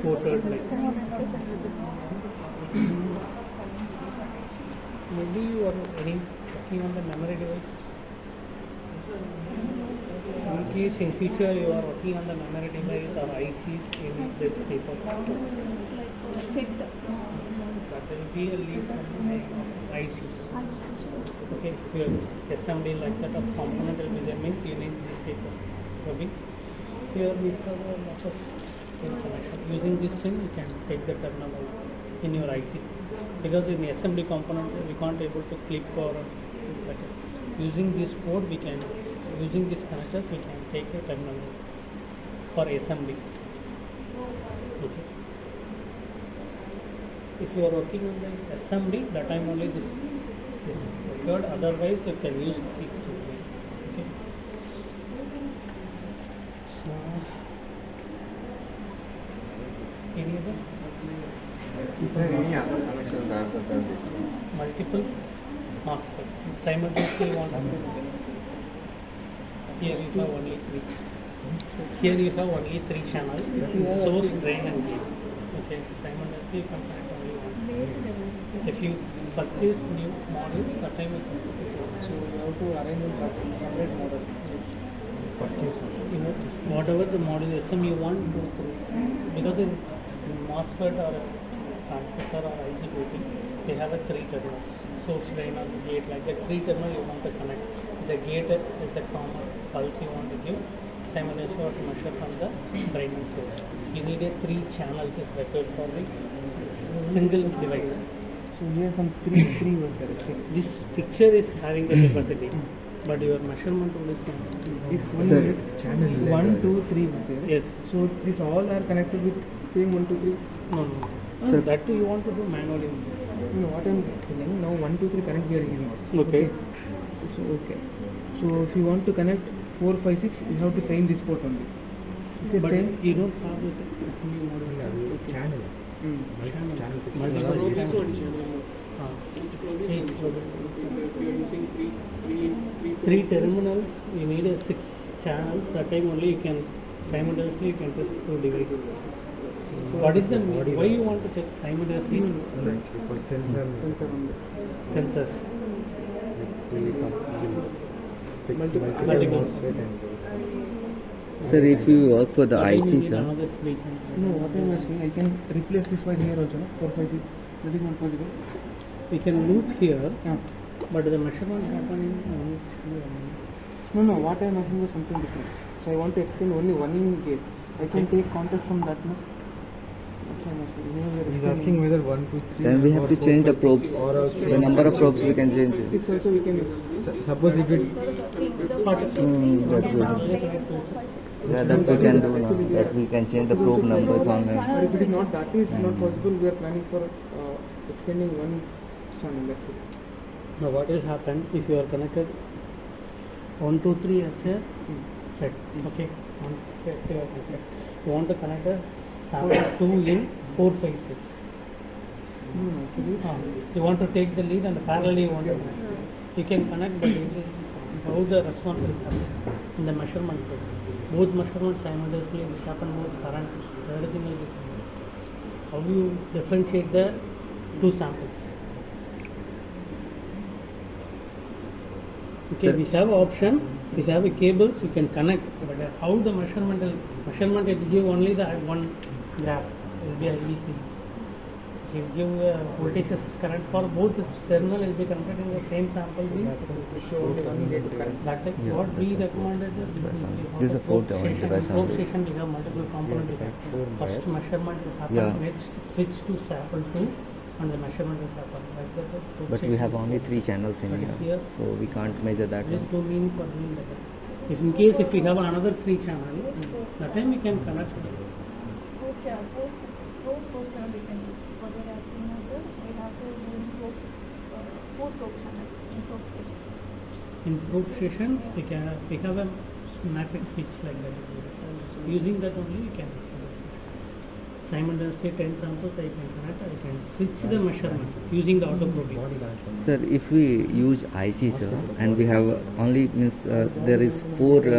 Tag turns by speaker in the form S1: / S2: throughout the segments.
S1: quoted like maybe you are working on the memory device. In case in future you are working on the memory device or ICs in this type of that will be a lead from the ICs. Okay, if you have assembly like that of component will be there means you need this type of rubbing. Here we have a lot of information. Using this thing you can take the terminal in your IC. Because in the assembly component we can't able to click or like using this code we can using these connectors we can take a terminal for assembly. Okay. If you are working on the assembly, that time only this is required. Otherwise, you can use these two. Okay. Any other?
S2: Is there any other connections other than this?
S1: Multiple MOSFET. Simultaneously you want to do. Here you have only three. Here you have only three channels: source, drain, and gate. Okay. Simultaneously you can connect only one. If you purchase new modules, that time you can put it on.
S3: So you have to arrange in separate model.
S1: You know, whatever the module SM you want, go through. Because in MOSFET or a transistor or IGBT, they have a three terminals. Source, drain, or gate, like that. Three terminal you want to connect. It's a gate, it's a common pulse you want to give. Simultaneously you have to measure from the drain and source. You need a three channels is required for the single device.
S3: So here some three was there. Check.
S1: This fixture is having the capacity, but your measurement tool is not.
S3: If channel 1, 2, 3 was there.
S1: Yes.
S3: So these all are connected with same 1, 2, 3.
S1: No. So that too you want to do manually.
S3: No, what I'm telling now 1, 2, 3 current we are giving out.
S1: Okay.
S3: So if you want to connect 4, 5, 6, you have to change this port only. If you
S1: But
S3: change,
S1: you don't have the assembly module.
S2: Channel.
S1: Multiple channel. Three terminals, you need a 6 channels. That time only you can simultaneously you can test 2 devices. So what is the why you want to check simultaneously?
S2: For sensor
S3: only.
S1: Sensors.
S2: Multiple.
S4: Sir, if you work for the IC, sir.
S1: Another 3 channels.
S3: No, what I'm asking, I can replace this one here also, no? 4, 5, 6. That is not possible.
S1: You can loop here,
S3: Yeah.
S1: but the measurement happening.
S3: No, what I'm asking was something different. So I want to extend only one gate. I can take contact from that, no? That's what I'm asking. You know, we are
S2: He's
S3: extending
S2: asking whether 1, 2, 3.
S4: Then we have to change the probes.
S2: Or else
S4: The number of probes we can change.
S3: 6 also we can use.
S2: suppose if it
S4: Yeah, that's we can do now. That we can change the probe numbers on
S3: But
S4: it.
S3: if it is not that is not possible, we are planning for extending one channel. That's it.
S1: Now what will happen if you are connected 1, 2, 3 as a set? Okay, one set you are connected. You want to connect a sample 2 in 4, 5, 6.
S3: Actually,
S1: You want to take the lead and parallelly you want to connect. You can connect, but how the response will happen in the measurement set. Both measurements simultaneously will happen, both current, everything will be same. How you differentiate the 2 samples? Okay,
S4: Sir.
S1: we have option, we have a cables, you can connect, but how the measurement it will give only the one graph, it will be IBC. If you give voltage versus current for both terminal, it will be connected in the same sample.
S3: show only one gate to current.
S1: That
S4: Yeah,
S1: what we
S4: that's a
S1: recommended.
S4: This is a 4-terminal device
S1: Probe
S4: only.
S1: station, we have multiple component. First measurement will happen,
S4: Yeah.
S1: next switch to sample 2 and the measurement will happen. Like that, the probe
S4: But we
S1: station
S4: have
S1: is
S4: only
S1: there.
S4: 3 channels in
S1: But
S4: here,
S1: here,
S4: so we can't measure that
S1: there is
S4: one.
S1: no meaning for doing that. If in case if we have another 3 channel, that time we can connect.
S5: Four channel we can use. What we are asking us, sir, we have to do four probe channel in probe station.
S1: In probe station, we have a matrix switch like that. Using that only we can install it. simultaneously 10 samples I can connect, I can switch the measurement using the auto probing.
S4: Sir, if we use IC, sir, and we have only means there is four gates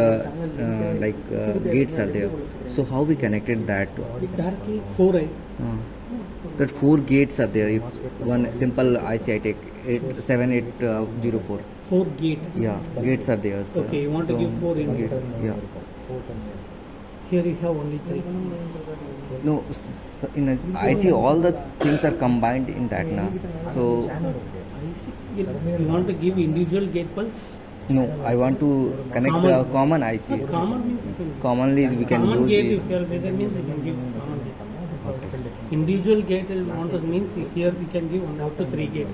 S4: are there. So how we connected that?
S1: Directly 4 I.
S4: That four gates are there. If one simple IC I take 7804.
S1: 4 gate.
S4: Yeah, gates are there. Sir.
S1: Okay, you want to give 4 in
S4: gate. Yeah.
S1: Here you have only 3.
S4: No, in IC all the things are combined in that now. So
S1: I see. You want to give individual gate pulse?
S4: no, I want to connect the common IC.
S1: Common means you can.
S4: Commonly we can
S1: Common
S4: use
S1: gate
S4: it.
S1: if you are bigger means you can give common gate.
S4: Okay.
S1: Individual gate is want to means here we can give 1 up to 3 gates.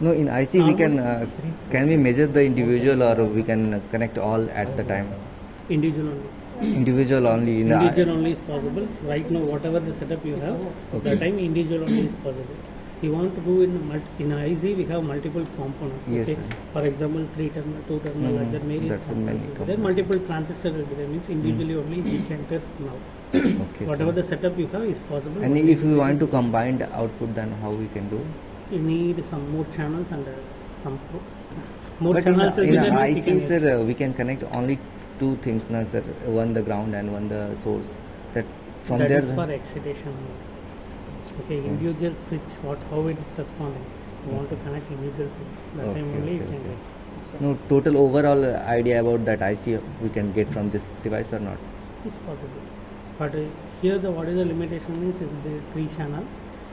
S4: No, in IC we can we measure the individual or we can connect all at the time?
S1: Individual only.
S4: Individual only. In
S1: Individual only is possible. Right now, whatever the setup you have,
S4: Okay.
S1: that time individual only is possible. You want to do in IC, we have multiple components.
S4: Yes,
S1: Okay?
S4: sir.
S1: For example, 3 terminal, 2 terminal, like that. Maybe
S4: That's many
S1: there
S4: components.
S1: multiple transistors will be there. Means individually only we can test now.
S4: Okay,
S1: Whatever
S4: sir.
S1: the setup you have is possible.
S4: And if we want to combine the output, then how we can do?
S1: You need some more channels and some more
S4: But
S1: channels. will
S4: in
S1: be there, means you
S4: IC,
S1: can use.
S4: sir, we can connect only two things, na, sir. One the ground and one the source. That from
S1: That
S4: there.
S1: is for excitation only. Okay, individual switch, how it is responding. You want to connect individual pins. That
S4: Okay,
S1: time only you
S4: okay,
S1: can
S4: okay.
S1: get.
S4: No, total overall idea about that IC we can get from this device or not?
S1: It's possible. But here the what is the limitation means is the 3 channel.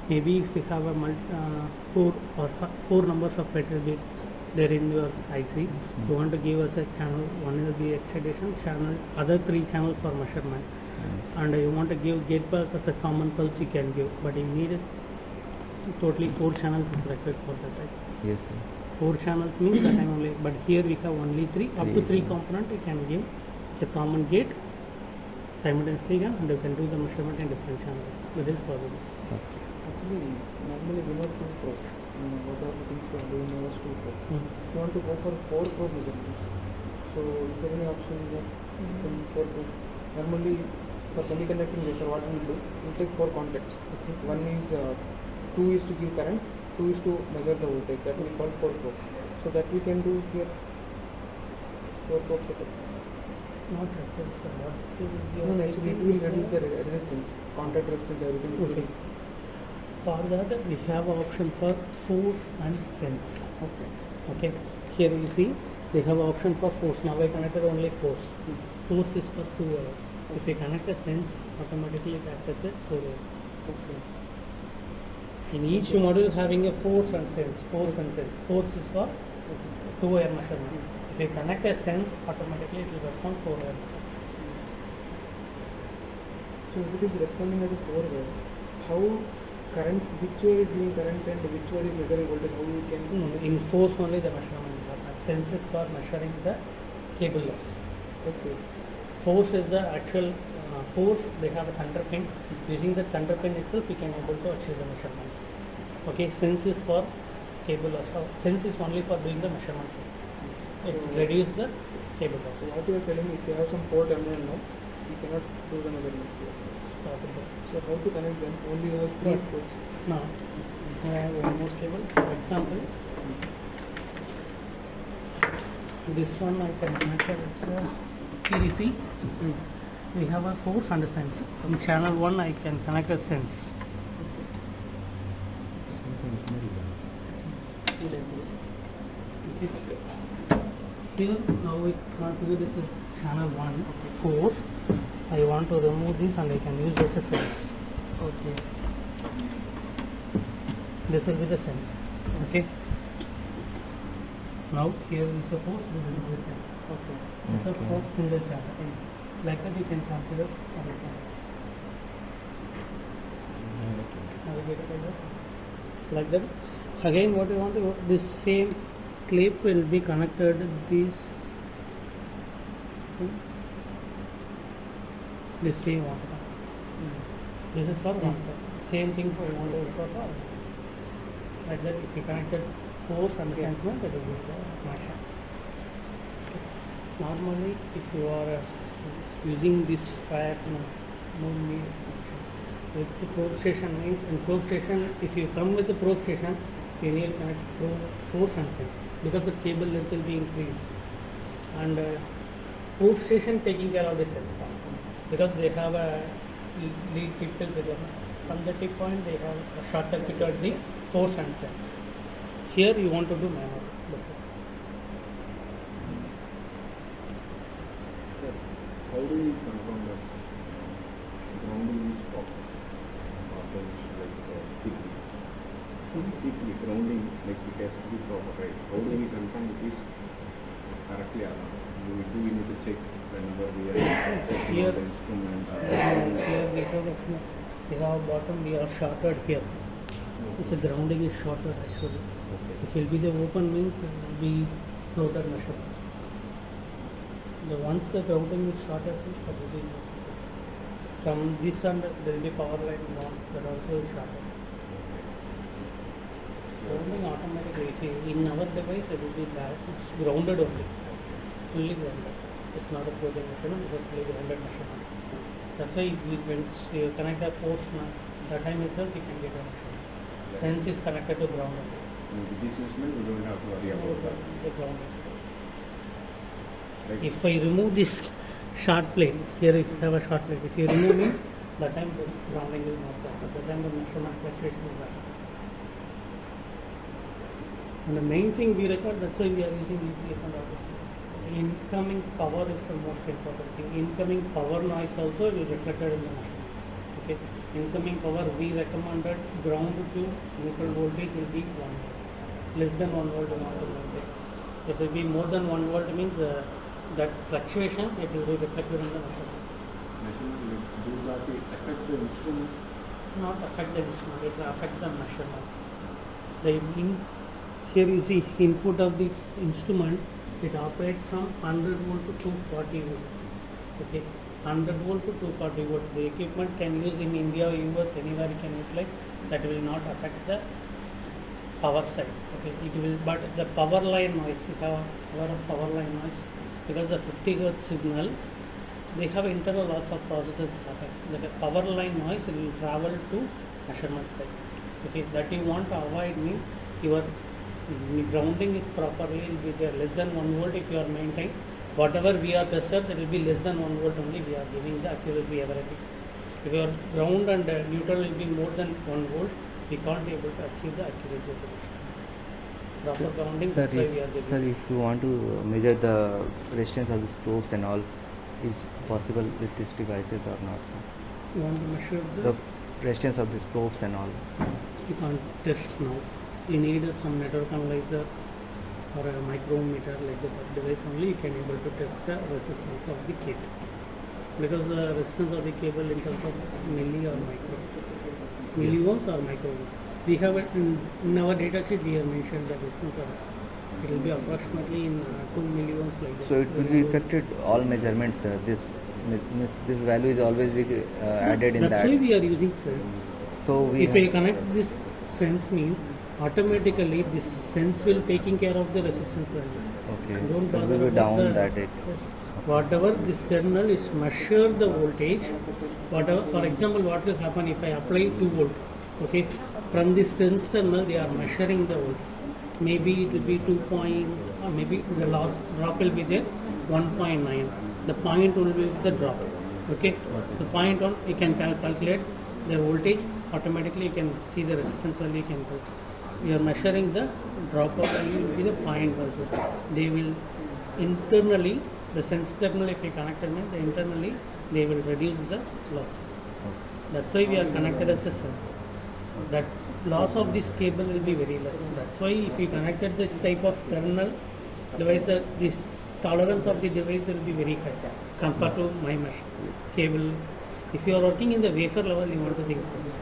S1: Maybe if you have a 4 numbers of it will be there in your IC. You want to give us a channel. One is the excitation channel. Other 3 channels for measurement. And you want to give gate pulse as a common pulse you can give. But you need totally 4 channels is required for that. Right?
S4: Yes, sir.
S1: 4 channels means that time only. But here we have only 3. Up to 3
S4: Three.
S1: component you can give. It's a common gate. Simultaneously and you can do the measurement in different channels. That is possible.
S4: Okay.
S3: Actually, normally we know 2 probe. What are the things we are doing now is 2 probe. If you want to go for 4 probe measurements, so is there any option that some 4 probe? Normally, for semiconducting wafer, what we do, we take 4 contacts. Okay. One is 2 is to give current, 2 is to measure the voltage. That we call 4 probe. So that we can do here 4 probe setup.
S1: Not required, sir. What will be
S3: No,
S1: your
S3: actually it will reduce the resistance, contact resistance, everything. It will
S1: Okay. For that we have an option for force and sense.
S3: Okay.
S1: Okay. Here you see they have an option for force. Now I connected only force. Force is for 2 wire. If you connect a sense, automatically it acts as a 4 wire.
S3: Okay.
S1: In each module having a force and sense. Force and sense. Force is for 2 wire measurement. If you connect a sense, automatically it will respond 4 wire.
S3: So if it is responding as a 4 wire, how current, which way is giving current and which way is measuring voltage, how we can...
S1: No, in force only the measurement happens. Sense is for measuring the cable loss.
S3: Okay.
S1: Force is the actual force. They have a center pin. Using that center pin itself, we can able to achieve the measurement. Okay, sense is for cable loss. Sense is only for doing the measurement. It reduce the cable
S3: So
S1: loss.
S3: what you are telling, if you have some 4 terminal now, you cannot do the measurements here.
S1: It's possible.
S3: So how to connect them? Only over 3
S1: What?
S3: ports.
S1: Now, we have one more cable. For example, this one I can connect as PDC. We have a force and a sense. In channel 1, I can connect a sense. Okay. Here now we configure this is channel 1 force. I want to remove this and I can use as a sense.
S3: Okay.
S1: This will be the sense. Okay. Now here is a force, this is the sense. Okay. It's a
S4: Okay.
S1: force single channel. Like that you can configure other channels. Navigate like that. Like that. Again, what you want to this same clip will be connected this way you want to connect. This is for one side. Same thing for you want to do for all. Like that, if you connected force and the sense mode, that will be the connection. Normally, if you are using this wires, no need connection. With the probe station means in probe station, if you come with the probe station, you need to connect four sensors because the cable length will be increased. And probe station taking care of the sense part because they have a lead tip till rhythm. From the tip point, they have a short circuit towards the four sensors. Here you want to do manual. That's it.
S2: Sir, how do we confirm that grounding is proper? Or there's peakly grounding, like it has to be proper, right? How do we confirm it is correctly or not? Do we need to check whenever we are checking
S1: Here-
S2: out the instrument?
S1: Here we have bottom, we have shorted here. This grounding is shorted actually.
S2: Okay.
S1: If it will be the open means it will be floated measurement. The once the grounding is shorted, that will be from this end there will be power line on that also is shorted. Grounding automatically, if in our device it will be that it's grounded only, fully grounded. It's not a floating measurement, it's a fully grounded measurement. That's why when you connect a force, that time itself you can get a measurement. Sense is connected to ground only.
S2: With this instrument, we don't have to worry about that.
S1: The ground.
S2: Right?
S1: If I remove this short plate, here you have a short plate. If you remove it, that time the grounding is not there. That time the measurement fluctuation is there. And the main thing we record, that's why we are using EPS and all these things. Incoming power is the most important thing. Incoming power noise also will reflected in the measurement. Okay. Incoming power we recommended ground to neutral voltage will be 1 volt. Less than 1 volt will not be voltage. If it will be more than 1 volt means that fluctuation it will be reflected in the measurement.
S2: Measurement will do that affect the instrument?
S1: Not affect the instrument, it will affect the measurement. Here you see input of the instrument, it operates from 100 volt to 240 volt. Okay, 100 volt to 240 volt. The equipment can use in India or US, anywhere you can utilize. That will not affect the power side. Okay, it will, but the power line noise, you have a lot of power line noise because the 50 hertz signal, they have internal lots of processes happen. The power line noise will travel to measurement side. Okay, that you want to avoid means your grounding is properly will be there less than 1 volt if you are maintained. Whatever we are tested, that will be less than 1 volt only we are giving the accuracy everything. If your ground and neutral will be more than 1 volt, we can't be able to achieve the accuracy of the measurement. Proper grounding,
S4: Sir,
S1: that's why we are giving.
S4: sir, if you want to measure the resistance of the probes and all, is possible with these devices or not, sir?
S1: You want to measure
S4: The resistance of these probes and all.
S1: you can't test now. You need some network analyzer or a micrometer like that device only you can able to test the resistance of the cable. Because the resistance of the cable in terms of milli or micro, milliohms or microohms. We have it in our data sheet. We have mentioned the resistance of it will be approximately in 2 milliohms like that.
S4: So it will be affected all measurements, sir. This value is always be added in
S1: That's
S4: that.
S1: why we are using sense.
S4: So we
S1: If I connect this sense means automatically this sense will taking care of the resistance value.
S4: okay.
S1: Don't
S4: It
S1: bother
S4: will be
S1: about
S4: down
S1: the,
S4: that it.
S1: yes, whatever this terminal is measure the voltage. Whatever, for example, what will happen if I apply 2 volt? Okay, from this sense terminal they are measuring the volt. Maybe it will be 2 point, or maybe the last drop will be there 1.9. The point will be the drop. Okay, the point on you can calculate the voltage. Automatically you can see the resistance value. You can you are measuring the drop of value will be the point also. They will internally the sense terminal if you connected means the internally they will reduce the loss. That's why we are connected as a sense. That loss of this cable will be very less. That's why if you connected this type of terminal device, that this tolerance of the device will be very high compared to my mesh cable. If you are working in the wafer level, you want to think this.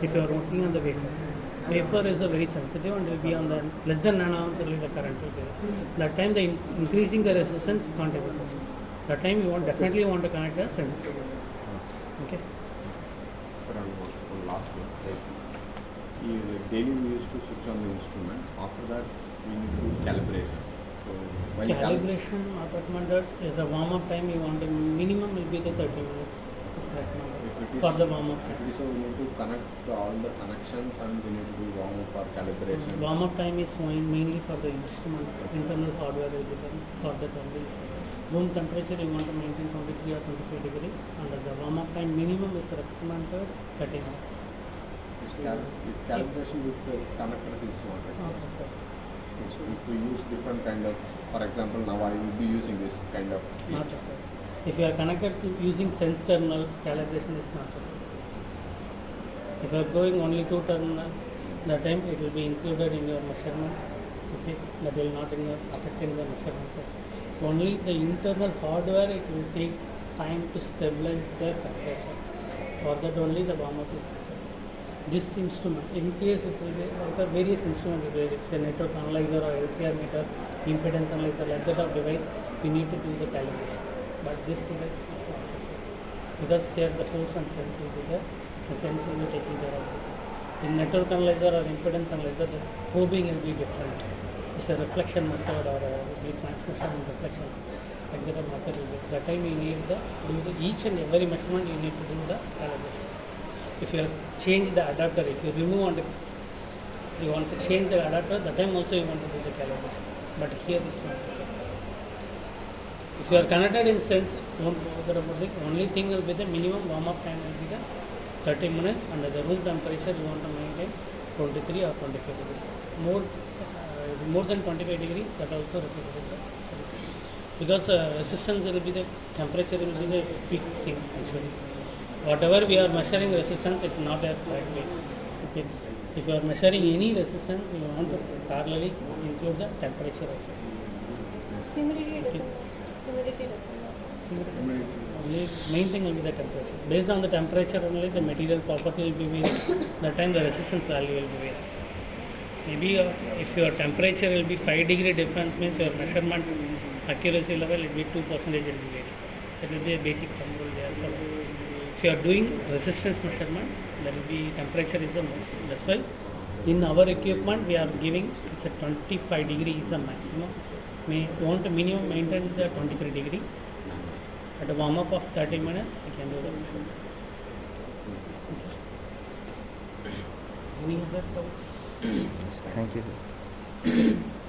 S1: If you are working on the wafer is a very sensitive and will be on the less than nanoamps only the current will be there. That time the increasing the resistance you can't able to achieve. That time you want definitely want to connect the sense. Okay.
S2: Sir, one last one. Like daily we used to switch on the instrument. After that, we need to do calibration. So while
S1: Calibration not recommended is the warm up time you want to minimum will be the 30 minutes. that
S2: If
S1: number
S2: it is,
S1: for the warm-up
S2: if it
S1: time.
S2: is so we need to connect all the connections and we need to do warm up or calibration.
S1: Warm-up time is mainly for the instrument, internal hardware will be done for that only. Room temperature you want to maintain 23 or 25 degree, and the warm-up time minimum is recommended 30 minutes.
S2: If calibration with the connectors is not required. If we use different kind of, for example, now I will be using this kind of.
S1: Not required. If you are connected to using sense terminal, calibration is not required. If you are going only 2 terminal, that time it will be included in your measurement. Okay, that will not affect in the measurement. Only the internal hardware it will take time to stabilize the temperature. For that only the warm-up is required. This instrument, in case it will be like a various instruments, it's a network analyzer or LCR meter, impedance analyzer, like that of device, we need to do the calibration. But this device is not required. Because here the force and sense will be there, the sense will be taking care of it. In network analyzer or impedance analyzer, the probing will be different. It's a reflection method or a transmission and reflection. Like that a method will be. That time you need to do each and every measurement you need to do the calibration. If you have changed the adapter, if you remove and you want to change the adapter, that time also you want to do the calibration. But here is not. If you are connected in sense, don't bother about it. Only thing will be the minimum warm-up time will be the 30 minutes, and the room temperature you want to maintain 23 or 25 degrees. More than 25 degrees, that also reflected. Because resistance will be the temperature will be the big thing actually. Whatever we are measuring resistance, it's not a right way. Okay. If you are measuring any resistance, you want to parallelly include the temperature also.
S5: Humidity
S1: Okay.
S5: doesn't.
S1: Only main thing will be the temperature. Based on the temperature only, the material property will be varying. That time the resistance value will be varying. Maybe if your temperature will be 5 degree difference, means your measurement accuracy level will be 2% will be varying. That will be a basic thumb rule there. If you are doing resistance measurement, there will be temperature is the most. That's why in our equipment we are giving it's a 25 degree is the maximum. We want to minimum maintain the 23 degree. At a warm up of 30 minutes, we can do the measurement. Any other doubts?
S4: Thank you, sir.